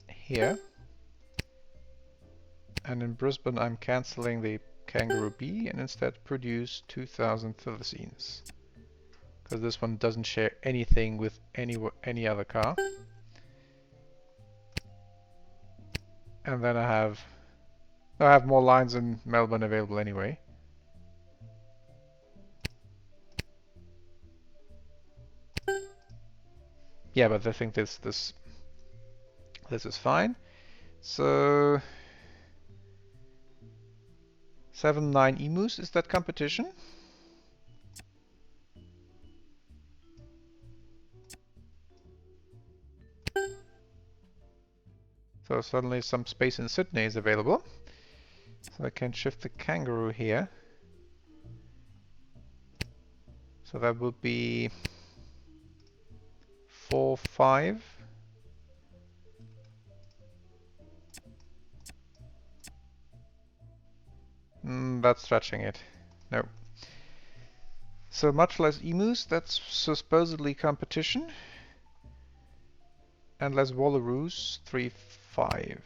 here. And in Brisbane I'm cancelling the kangaroo bee and instead produce 2,000 Philistines. Because this one doesn't share anything with any other car. And then I have more lines in Melbourne available anyway. Yeah, but I think this is fine. So 7-9 emus, is that competition? So suddenly some space in Sydney is available. So I can shift the kangaroo here. So that would be 4-5. That's stretching it. No. So much less emus, that's supposedly competition. And less wallaroos, 3-5.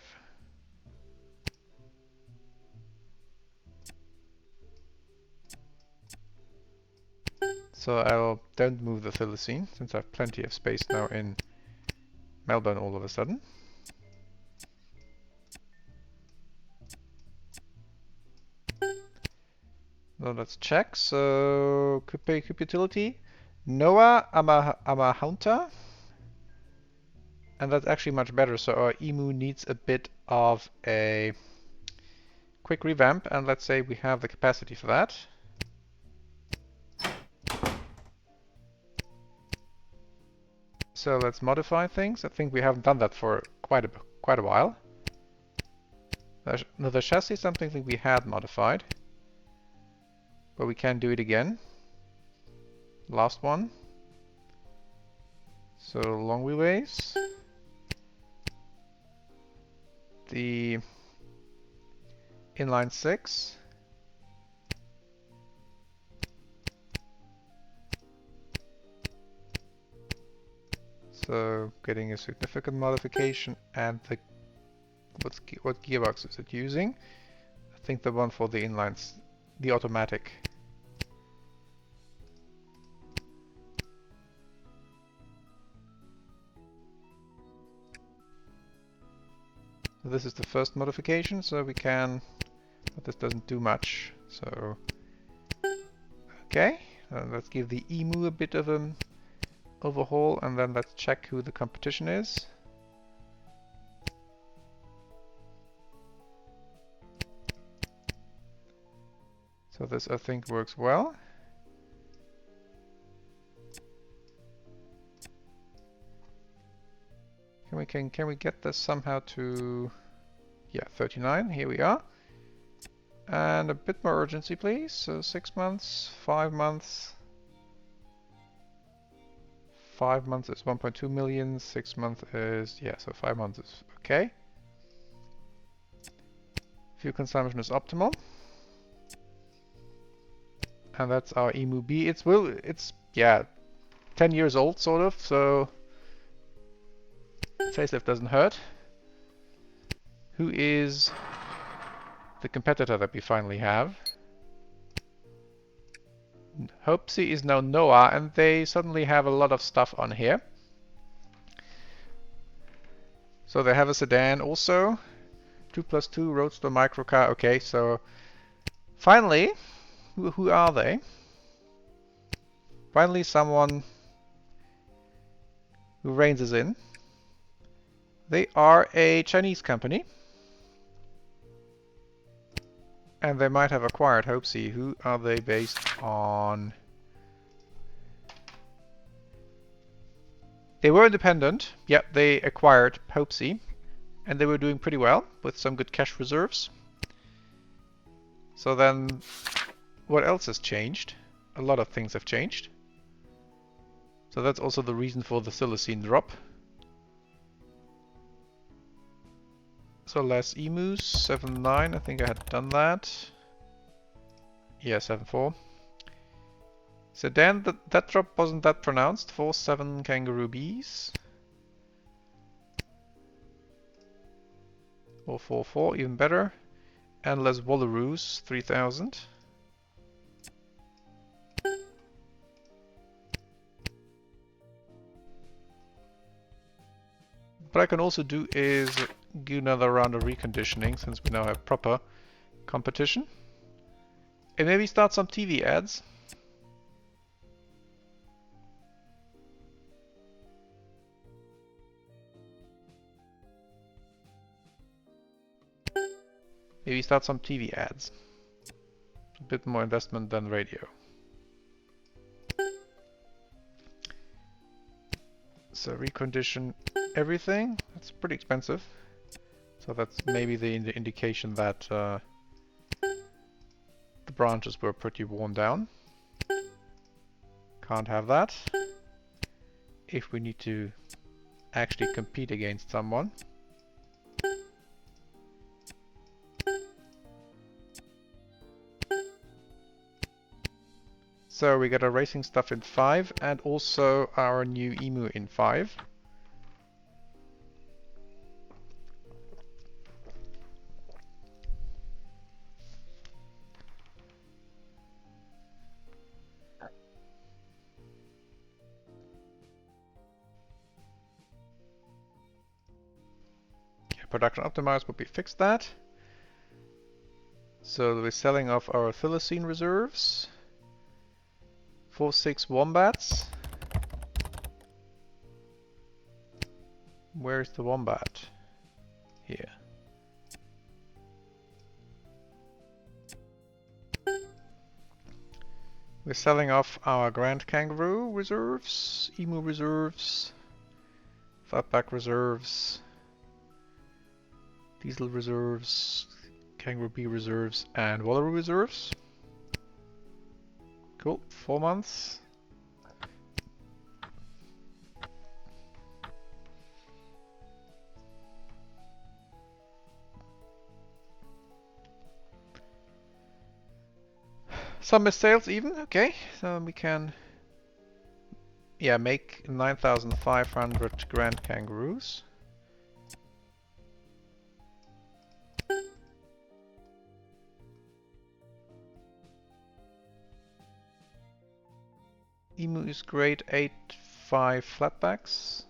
So I don't move the Thylacine, since I have plenty of space now in Melbourne all of a sudden. Now let's check. So Coupe utility, Noah Amahunta, and that's actually much better. So our emu needs a bit of a quick revamp, and let's say we have the capacity for that. So let's modify things. I think we haven't done that for quite a while. The chassis is something that we had modified, but we can do it again. Last one. So long wheelbase. The inline 6. So getting a significant modification, and the what gearbox is it using? I think the one for the inlines, the automatic. So this is the first modification, so we can, but this doesn't do much. So okay, let's give the emu a bit of an overhaul, and then let's check who the competition is. So this, I think, works well. Can we get this somehow to, yeah, 39? Here we are. And a bit more urgency, please. So 6 months, 5 months. 5 months is 1.2 million. 6 months is, yeah, so 5 months is okay. Fuel consumption is optimal. And that's our Emu B. It's yeah, 10 years old sort of, so facelift doesn't hurt. Who is the competitor that we finally have? Hopesy is now Noah, and they suddenly have a lot of stuff on here. So they have a sedan also. 2+2 roadster microcar. Okay, so finally, who are they? Finally someone who reins us in. They are a Chinese company. And they might have acquired Hopesy. Who are they based on? They were independent. Yep, they acquired Hopesy. And they were doing pretty well with some good cash reserves. So then, what else has changed? A lot of things have changed. So that's also the reason for the Thylacine drop. So less emus, 7.9, I think I had done that. Yeah, 7.4. So then that drop wasn't that pronounced. 4.7 kangaroo bees. Or 4.4, even better. And less wallaroos, 3,000. What I can also do is do another round of reconditioning, since we now have proper competition. And maybe start some TV ads. Maybe start some TV ads. A bit more investment than radio. So recondition everything. That's pretty expensive. So that's maybe the indication that the branches were pretty worn down. Can't have that. If we need to actually compete against someone. So we got our racing stuff in 5 and also our new emu in 5. production optimized, but we fixed that. So we're selling off our thylacine reserves. 4-6 wombats. Where's the wombat? Here. We're selling off our grand kangaroo reserves, emu reserves, fatback reserves, diesel reserves, kangaroo bee reserves, and wallaroo reserves. Cool, 4 months. Some missed sales even, okay, so we can make 9,500 grand kangaroos. Emu is grade 8-5 flatbacks.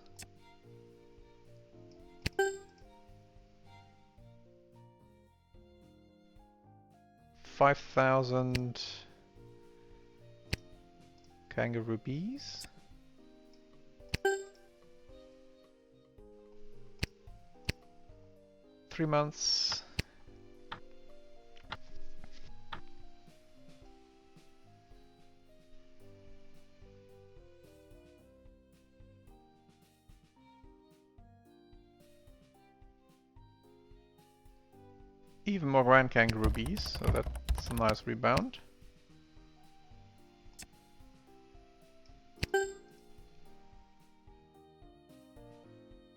$5,000 kangaroo bees. Three months. Even more grand kangaroo bees, so that's a nice rebound.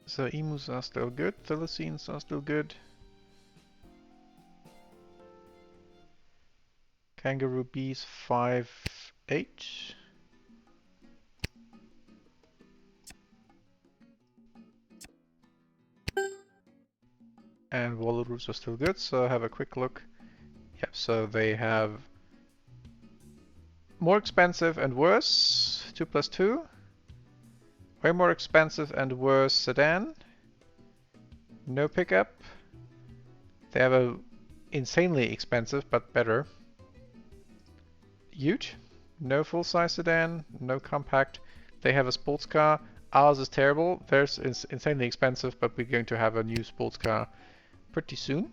So emus are still good, thylacines are still good. Kangaroo bees 5-8. And wallaroos are still good, so have a quick look. Yep, so they have more expensive and worse, 2+2. Way more expensive and worse sedan. No pickup. They have a insanely expensive but better Ute. No full-size sedan, no compact. They have a sports car. Ours is terrible. Theirs is insanely expensive, but we're going to have a new sports car pretty soon.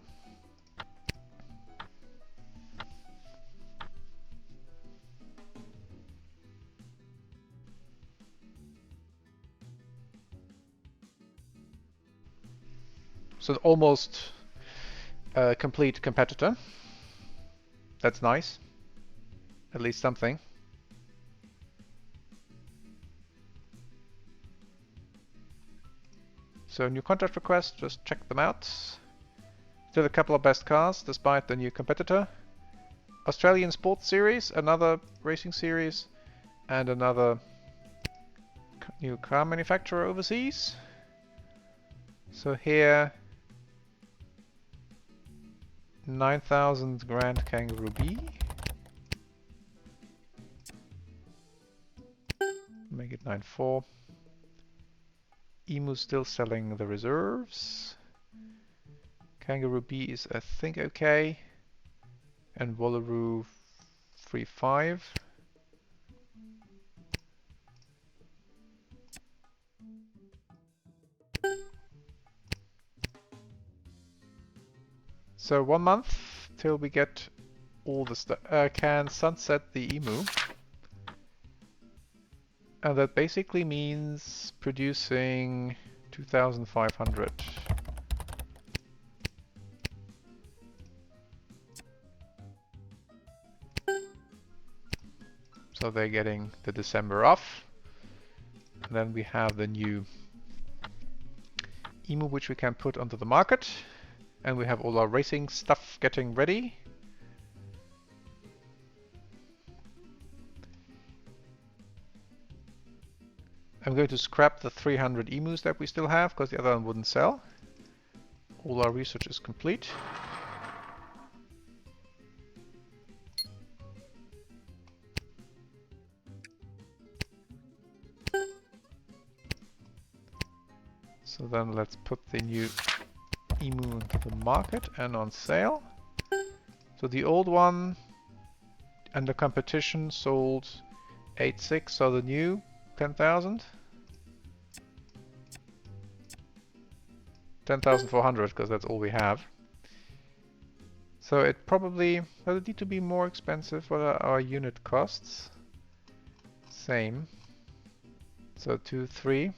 So almost a complete competitor. That's nice. At least something. So new contract request, just check them out. Still a couple of best cars despite the new competitor. Australian Sports Series, another racing series, and another new car manufacturer overseas. So here, 9,000 grand kangaroo bee. Make it 9.4. Emu still selling the reserves. Kangaroo bee is I think okay. And wallaroo 3.5. So 1 month till we get all the stuff. Can sunset the emu. And that basically means producing 2,500. So they're getting the December off. And then we have the new emu which we can put onto the market. And we have all our racing stuff getting ready. I'm going to scrap the 300 emus that we still have because the other one wouldn't sell. All our research is complete. So then let's put the new Emu to the market and on sale. So the old one and the competition sold 8.6, so the new 10,000. 10,400 because that's all we have. So it probably does it need to be more expensive. What are our unit costs? Same. So 2, 3.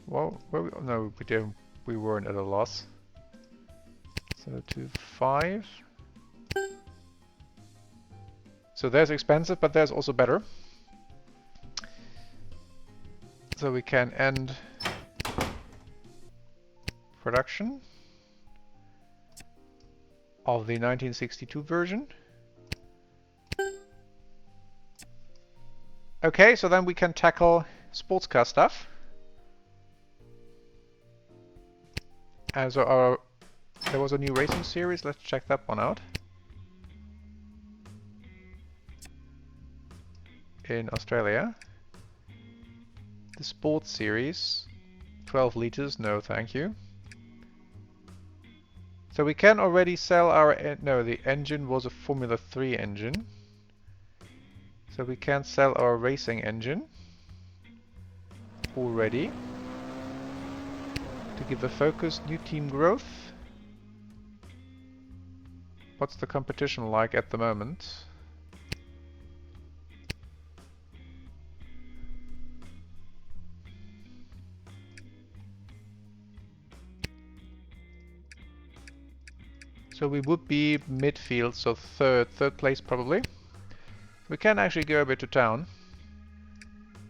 Well, no, we didn't. We weren't at a loss. So 2, 5. So there's expensive, but there's also better. So we can end production of the 1962 version. Okay, so then we can tackle sports car stuff. And so there was a new racing series. Let's check that one out. In Australia. The sports series. 12 liters, no thank you. So we can already sell our... no, the engine was a Formula 3 engine. So we can sell our racing engine already. To give a focus, new team growth. What's the competition like at the moment? So we would be midfield, so third place probably. We can actually go a bit to town.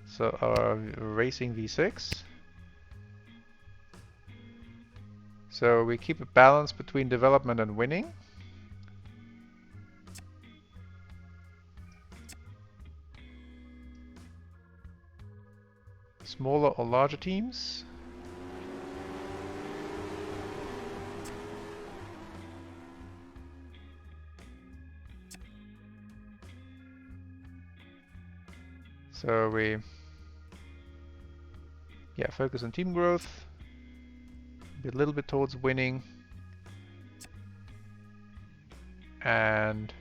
So our racing V6. So we keep a balance between development and winning. Smaller or larger teams. So we focus on team growth. Be a little bit towards winning. And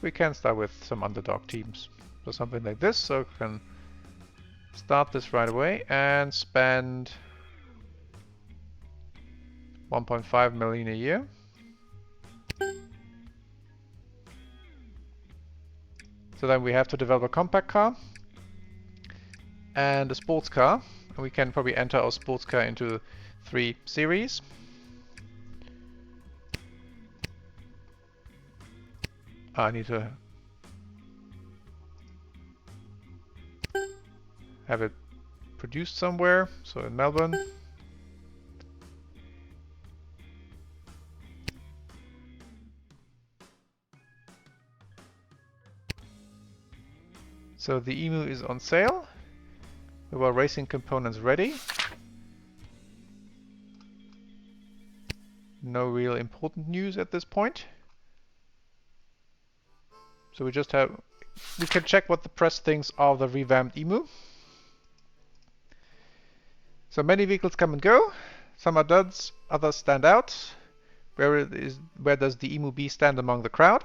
we can start with some underdog teams. So something like this, so we can start this right away and spend 1.5 million a year. So then we have to develop a compact car and a sports car. And we can probably enter our sports car into 3 series. I need to have it produced somewhere, so in Melbourne. So the Emu is on sale. We have our racing components ready. No real important news at this point. So we can check what the press thinks of the revamped Emu. So many vehicles come and go. Some are duds, others stand out. Where does the Emu B stand among the crowd?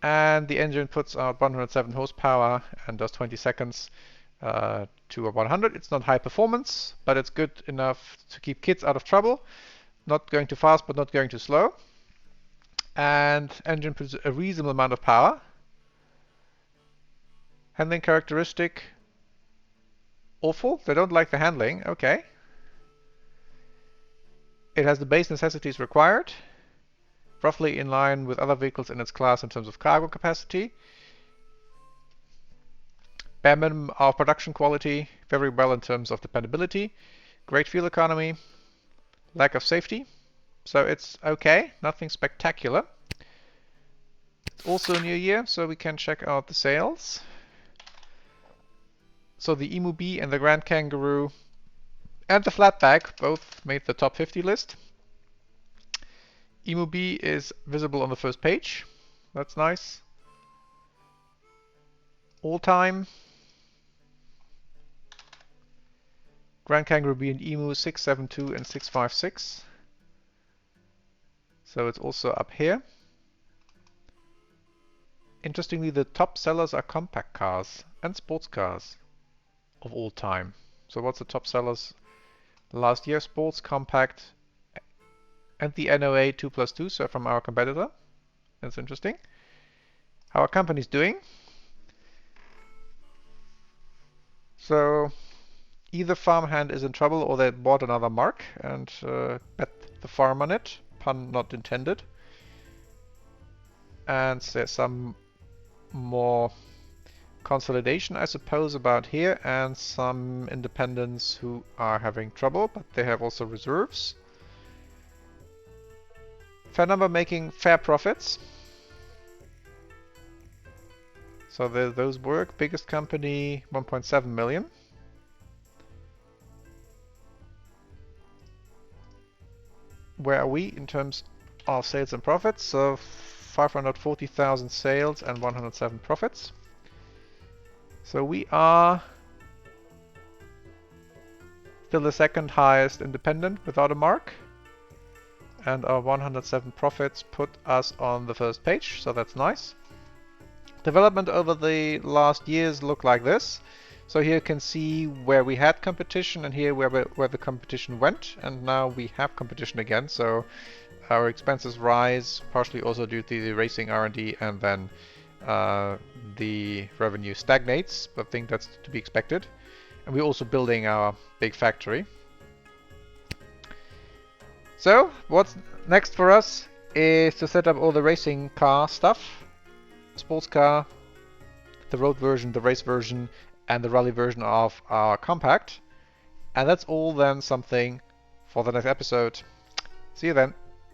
And the engine puts out 107 horsepower and does 20 seconds to a 100. It's not high performance, but it's good enough to keep kids out of trouble. Not going too fast, but not going too slow. And engine produces a reasonable amount of power. Handling characteristic, awful. They don't like the handling. Okay. It has the base necessities required. Roughly in line with other vehicles in its class in terms of cargo capacity. Bare minimum of production quality, very well in terms of dependability. Great fuel economy. Lack of safety. So it's okay, nothing spectacular. It's also a new year, so we can check out the sales. So the Emu B and the Grand Kangaroo and the Flatback both made the top 50 list. Emu B is visible on the first page. That's nice. All time. Grand Kangaroo Bee and Emu 672 and 656. So it's also up here. Interestingly, the top sellers are compact cars and sports cars of all time. So what's the top sellers last year? Sports, compact, and the NOA 2+2, so from our competitor. That's interesting. How our company's doing. So either farmhand is in trouble or they bought another mark and bet the farm on it. Pun not intended. And there's some more consolidation, I suppose, about here, and some independents who are having trouble, but they have also reserves. Fair number making fair profits. So those work. Biggest company, 1.7 million. Where are we in terms of sales and profits? So 540,000 sales and 107 profits. So we are still the second highest independent without a mark. And our 107 profits put us on the first page, so that's nice. Development over the last years look like this. So here you can see where we had competition and here where the competition went, and now we have competition again. So our expenses rise, partially also due to the racing R&D, and then the revenue stagnates, but I think that's to be expected. And we're also building our big factory. So what's next for us is to set up all the racing car stuff. Sports car, the road version, the race version, and the rally version of our compact. And that's all then something for the next episode. See you then.